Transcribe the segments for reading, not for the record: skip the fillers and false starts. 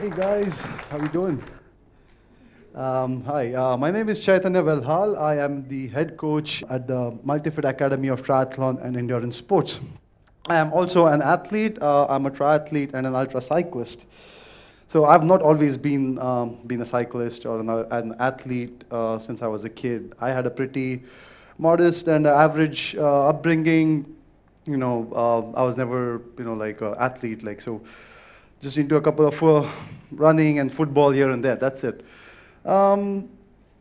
Hey guys, how you doing? Hi, my name is Chaitanya Velhal. I am the head coach at the Multifit Academy of Triathlon and Endurance Sports. I am also an athlete. I'm a triathlete and an ultra cyclist. So I've not always been a cyclist or an athlete since I was a kid. I had a pretty modest and average upbringing. I was never like an athlete just into a couple of running and football here and there. That's it. Like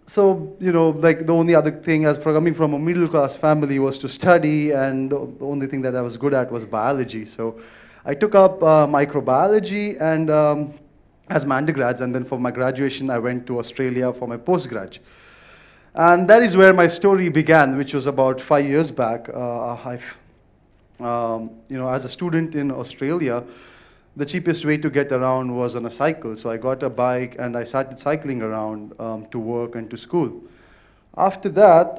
the only other thing as for coming from a middle class family was to study, and the only thing that I was good at was biology. So I took up microbiology and as my undergrads, and then for my graduation, I went to Australia for my postgrad. And that is where my story began, which was about 5 years back. As a student in Australia, the cheapest way to get around was on a cycle. So I got a bike and I started cycling around to work and to school. After that,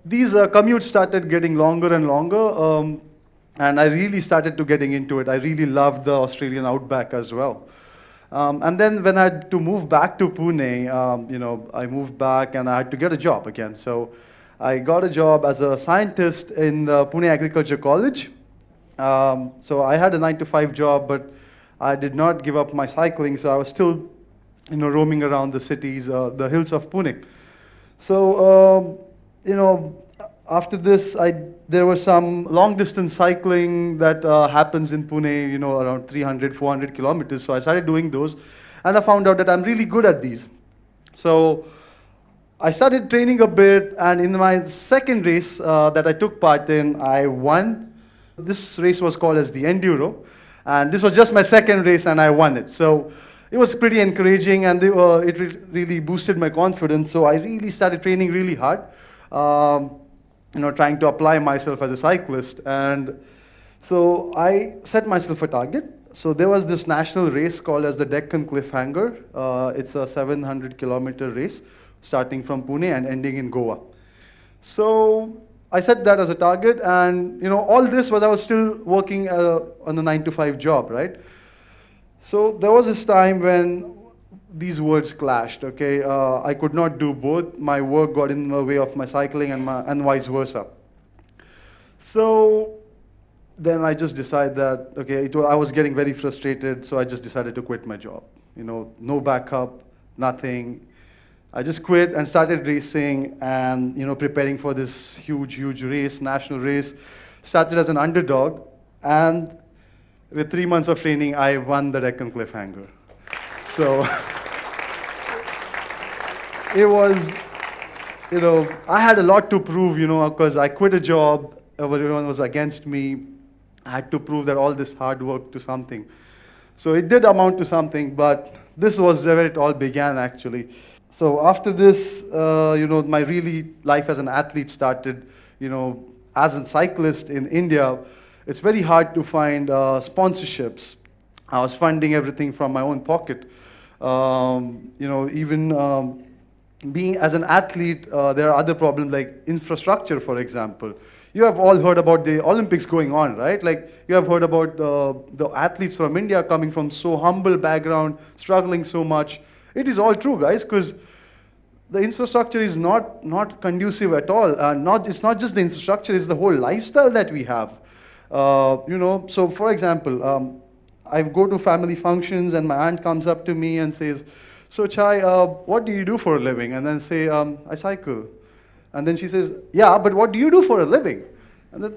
these commutes started getting longer and longer, and I really started to getting into it. I really loved the Australian outback as well. And then when I had to move back to Pune, I moved back and I had to get a job again. So I got a job as a scientist in the Pune Agriculture College. So I had a 9-to-5 job, but I did not give up my cycling. So I was still, roaming around the cities, the hills of Pune. So, after this, there was some long distance cycling that happens in Pune, around 300, 400 kilometers. So I started doing those, and I found out that I'm really good at these. So I started training a bit, and in my second race that I took part in, I won. This race was called as the Enduro, and this was just my second race, and I won it. So it was pretty encouraging, and it really boosted my confidence. So I really started training really hard, trying to apply myself as a cyclist. And so I set myself a target. So there was this national race called as the Deccan Cliffhanger. It's a 700-kilometer race, starting from Pune and ending in Goa. So I set that as a target, and all this was I was still working on a 9-to-5 job, right? So there was this time when these words clashed. Okay, I could not do both. My work got in the way of my cycling, and vice versa. So then I just decided that I was getting very frustrated. So I just decided to quit my job. No backup, nothing. I just quit and started racing and preparing for this huge race, national race. Started as an underdog, and with 3 months of training, I won the Deccan Cliffhanger. So it was, I had a lot to prove, because I quit a job, everyone was against me. I had to prove that all this hard work to something. So it did amount to something, but this was where it all began, actually. So after this, my really life as an athlete started, as a cyclist in India. It's very hard to find sponsorships. I was funding everything from my own pocket. Even being as an athlete, there are other problems like infrastructure, for example. You have all heard about the Olympics going on, right? Like you have heard about the athletes from India coming from so humble background, struggling so much. It is all true, guys, because the infrastructure is not conducive at all. It's not just the infrastructure, it's the whole lifestyle that we have. So for example, I go to family functions and my aunt comes up to me and says, "So Chai, what do you do for a living?" And then say, "I cycle." And then she says, "Yeah, but what do you do for a living?" And then,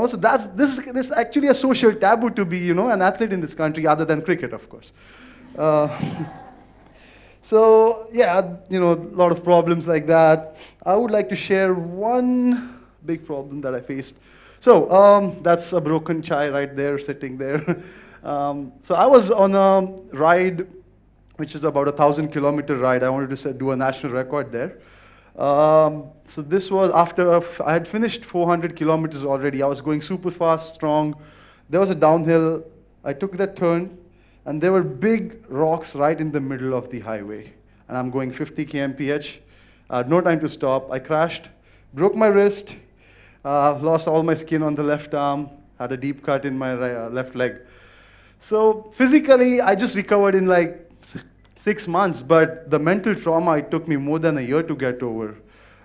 so this is actually a social taboo to be, an athlete in this country, other than cricket, of course. So yeah, a lot of problems like that. I would like to share one big problem that I faced. So that's a broken Chai right there, sitting there. So I was on a ride, which is about a 1,000-kilometer ride. I wanted to do a national record there. So this was after I had finished 400 kilometers already. I was going super fast, strong. There was a downhill. I took that turn, and there were big rocks right in the middle of the highway. And I'm going 50 kmph. I had no time to stop. I crashed, broke my wrist, lost all my skin on the left arm, had a deep cut in my left leg. So physically, I just recovered in like 6 months, but the mental trauma, it took me more than a year to get over.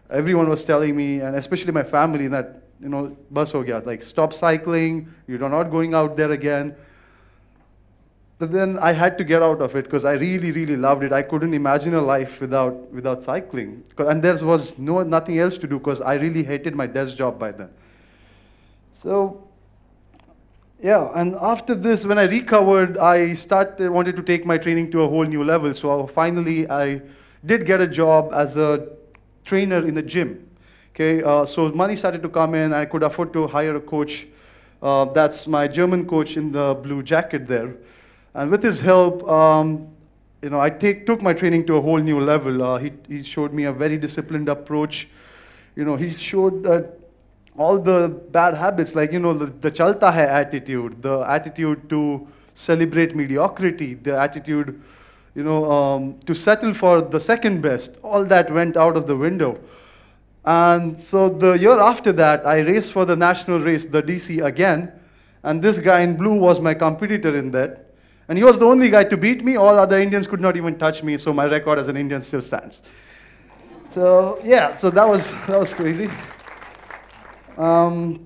Everyone was telling me, and especially my family, that, bus ho gaya, like stop cycling, you're not going out there again. But then I had to get out of it because I really, really loved it. I couldn't imagine a life without cycling. And there was nothing else to do because I really hated my desk job by then. So, yeah, and after this, when I recovered, I wanted to take my training to a whole new level. So finally, I did get a job as a trainer in a gym. Okay, so money started to come in. I could afford to hire a coach. That's my German coach in the blue jacket there. And with his help, I took my training to a whole new level. He showed me a very disciplined approach. He showed that all the bad habits, like, the chalta hai attitude, the attitude to celebrate mediocrity, the attitude, to settle for the second best, all that went out of the window. And so the year after that, I raced for the national race, the DC again, and this guy in blue was my competitor in that. And he was the only guy to beat me. All other Indians could not even touch me, so my record as an Indian still stands. So yeah, so that was crazy. And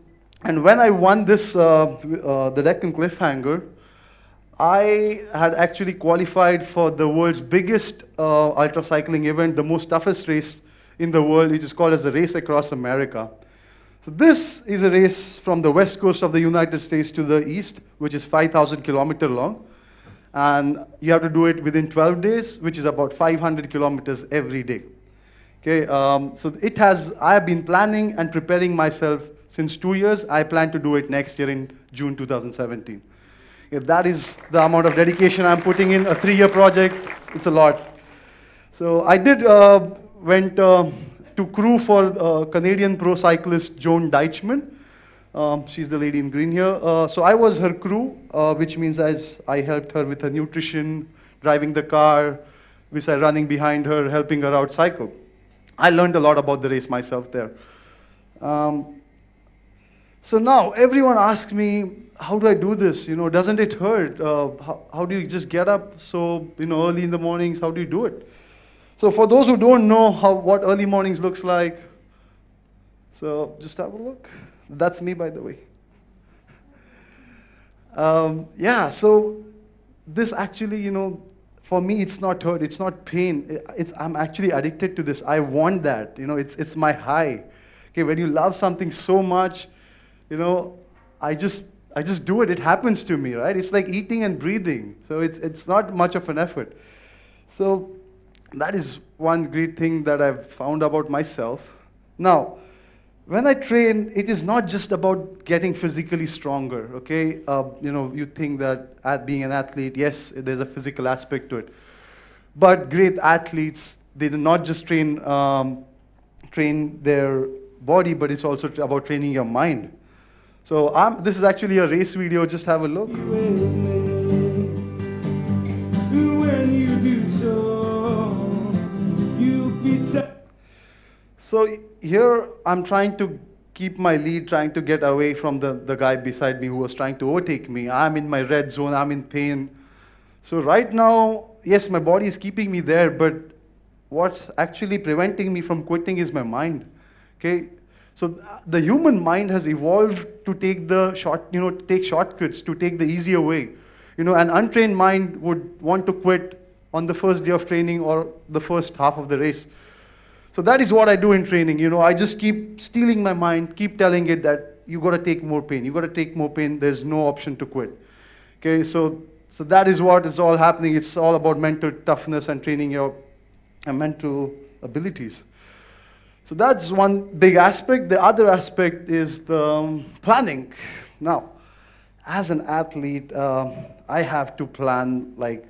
when I won this, the Deccan Cliffhanger, I had actually qualified for the world's biggest ultra cycling event, the most toughest race in the world, which is called as the Race Across America. So this is a race from the west coast of the United States to the east, which is 5,000 kilometers long. And you have to do it within 12 days, which is about 500 kilometers every day. Okay, so I have been planning and preparing myself since 2 years. I plan to do it next year in June 2017. Okay, that is the amount of dedication I'm putting in, a 3-year project. It's a lot. So I went to crew for Canadian pro cyclist Joan Deitchman. She's the lady in green here. So I was her crew, which means I helped her with her nutrition, driving the car, besides running behind her, helping her out cycle. I learned a lot about the race myself there. So now everyone asks me, how do I do this? Doesn't it hurt? How do you just get up so early in the mornings? How do you do it? So for those who don't know what early mornings looks like, so just have a look. That's me, by the way. Yeah, so this actually, for me, it's not hurt, it's not pain. I'm actually addicted to this. I want that, it's my high. Okay, when you love something so much, I just do it. It happens to me, right? It's like eating and breathing. So it's not much of an effort. So that is one great thing that I've found about myself. Now, when I train, it is not just about getting physically stronger, okay? You think that being an athlete, yes, there's a physical aspect to it. But great athletes, they do not just train their body, but it's also about training your mind. So this is actually a race video. Just have a look. When you do so, you pizza. So here I'm trying to keep my lead, trying to get away from the guy beside me who was trying to overtake me. I'm in my red zone, I'm in pain. So right now, yes, my body is keeping me there, but what's actually preventing me from quitting is my mind. Okay? So the human mind has evolved to take take shortcuts, to take the easier way. An untrained mind would want to quit on the first day of training or the first half of the race. So that is what I do in training. I just keep stealing my mind, keep telling it that you got to take more pain. You got to take more pain. There's no option to quit. Okay, so that is what is all happening. It's all about mental toughness and training your mental abilities. So that's one big aspect. The other aspect is the planning. Now, as an athlete, I have to plan like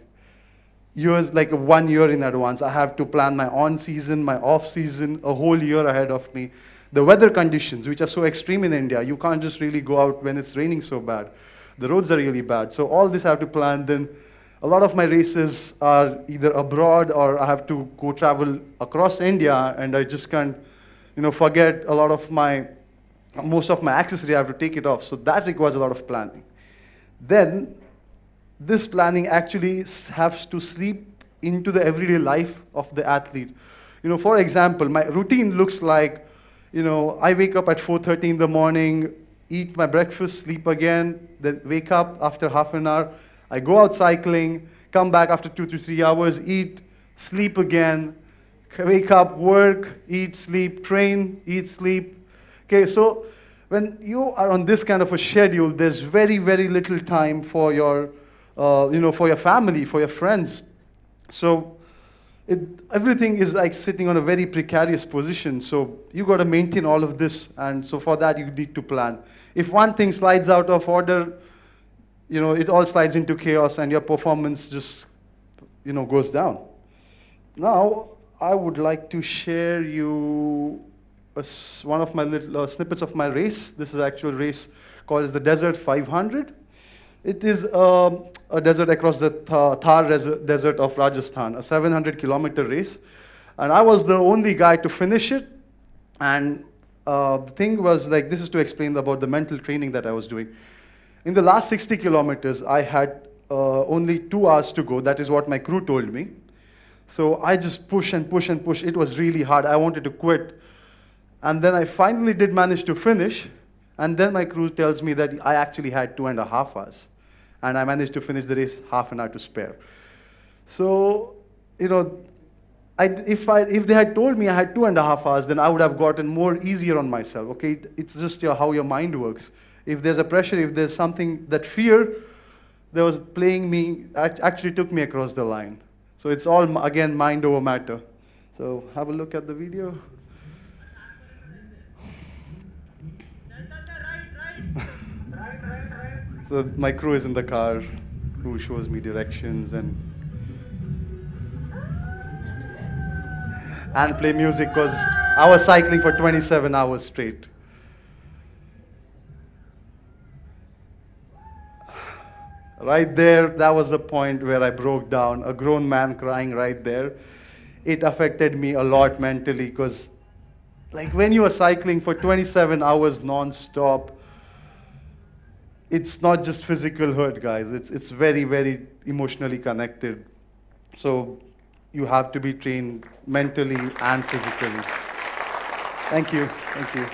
1 year in advance. I have to plan my on-season, my off-season, a whole year ahead of me. The weather conditions, which are so extreme in India, you can't just really go out when it's raining so bad. The roads are really bad. So all this I have to plan. Then a lot of my races are either abroad or I have to go travel across India, and I just can't, forget a lot of most of my accessory. I have to take it off. So that requires a lot of planning. Then this planning actually has to into the everyday life of the athlete. For example, my routine looks like, I wake up at 4:30 in the morning, eat my breakfast, sleep again, then wake up after half an hour. I go out cycling, come back after 2 to 3 hours, eat, sleep again, wake up, work, eat, sleep, train, eat, sleep. Okay, so when you are on this kind of a schedule, there's very, very little time for your, for your family, for your friends. So everything is like sitting on a very precarious position. So you got to maintain all of this, and so for that you need to plan. If one thing slides out of order, it all slides into chaos, and your performance just, goes down. Now, I would like to share you one of my little snippets of my race. This is an actual race called the Desert 500. It is a desert across the Thar Desert of Rajasthan, a 700-kilometer race. And I was the only guy to finish it. And the thing was like, this is to explain about the mental training that I was doing. In the last 60 kilometers, I had only 2 hours to go. That is what my crew told me. So I just push and push and push. It was really hard. I wanted to quit. And then I finally did manage to finish. And then my crew tells me that I actually had 2.5 hours. And I managed to finish the race half an hour to spare. So, if they had told me I had 2.5 hours, then I would have gotten more easier on myself. Okay, it's just how your mind works. If there's a pressure, if there's something, that fear that was playing me actually took me across the line. So it's all, again, mind over matter. So have a look at the video. So my crew is in the car, who shows me directions and play music, because I was cycling for 27 hours straight. Right there, that was the point where I broke down, a grown man crying right there. It affected me a lot mentally, because like when you are cycling for 27 hours non-stop, it's not just physical hurt, guys. It's very, very emotionally connected. So you have to be trained mentally and physically. Thank you. Thank you.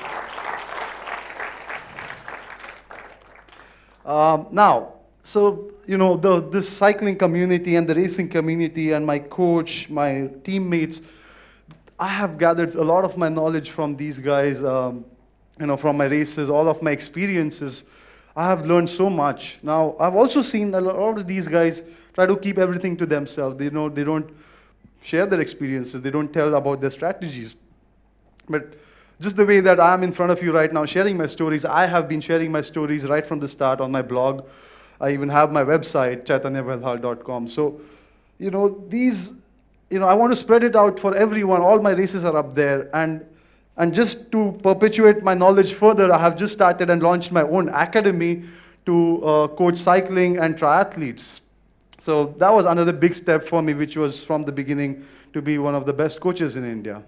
Now, so, this cycling community and the racing community and my coach, my teammates, I have gathered a lot of my knowledge from these guys, from my races, all of my experiences. I have learned so much. Now, I've also seen a lot of these guys try to keep everything to themselves. They don't share their experiences. They don't tell about their strategies. But just the way that I'm in front of you right now sharing my stories, I have been sharing my stories right from the start on my blog. I even have my website, chaitanyavelhal.com. So, I want to spread it out for everyone. All my races are up there. And just to perpetuate my knowledge further, I have just started and launched my own academy to coach cycling and triathletes. So that was another big step for me, which was from the beginning to be one of the best coaches in India.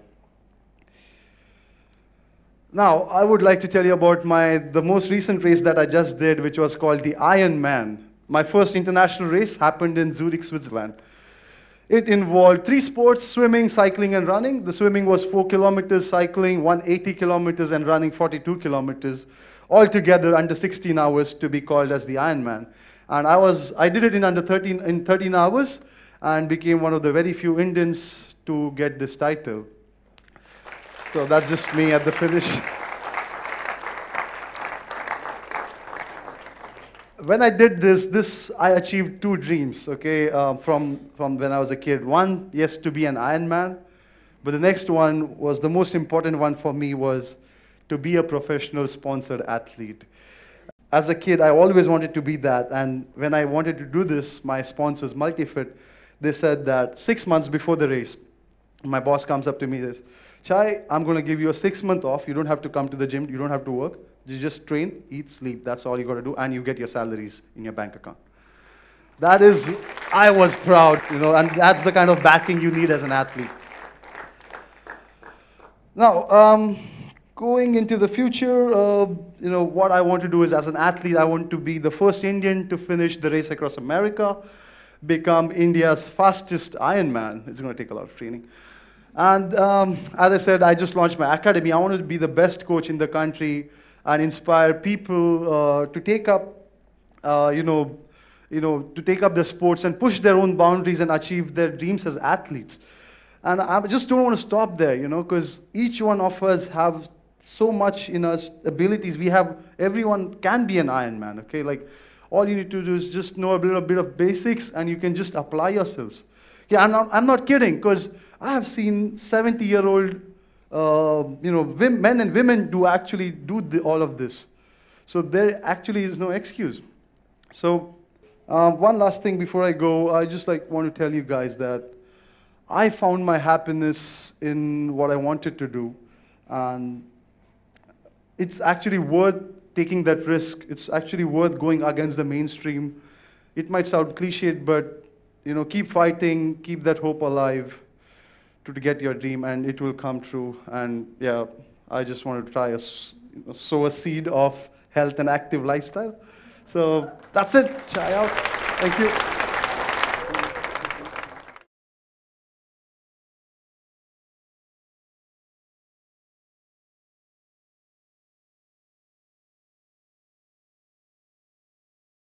Now, I would like to tell you about the most recent race that I just did, which was called the Ironman. My first international race happened in Zurich, Switzerland. It involved 3 sports: swimming, cycling, and running. The swimming was 4 kilometers, cycling 180 kilometers, and running 42 kilometers, all together under 16 hours to be called as the Ironman. And I did it in 13 hours and became one of the very few Indians to get this title. So that's just me at the finish. When I did this, I achieved 2 dreams, okay, from when I was a kid. One, yes, to be an Ironman, but the next one was the most important one for me, was to be a professional sponsored athlete. As a kid, I always wanted to be that, and when I wanted to do this, my sponsors, Multifit, they said that 6 months before the race, my boss comes up to me and says, "Chai, I'm going to give you a 6-month off. You don't have to come to the gym. You don't have to work. You just train, eat, sleep. That's all you got to do, and you get your salaries in your bank account." That is, I was proud, and that's the kind of backing you need as an athlete. Now, going into the future, what I want to do is, as an athlete, I want to be the first Indian to finish the race across America. become India's fastest Ironman. It's going to take a lot of training. And as I said, I just launched my academy. I wanted to be the best coach in the country and inspire people to take up, to take up the sports and push their own boundaries and achieve their dreams as athletes. And I just don't want to stop there, because each one of us have so much in us abilities. Everyone can be an Ironman, okay? Like, all you need to do is just know a little bit of basics, and you can just apply yourselves. Yeah, I'm not kidding, because I have seen 70-year-old, men and women actually do all of this. So there actually is no excuse. So one last thing before I go, I just want to tell you guys that I found my happiness in what I wanted to do, and it's actually worth taking that risk. It's actually worth going against the mainstream. It might sound cliched, but keep fighting, keep that hope alive to get your dream, and it will come true. And yeah, I just wanted to try sow a seed of health and active lifestyle. So that's it. Try out. Thank you.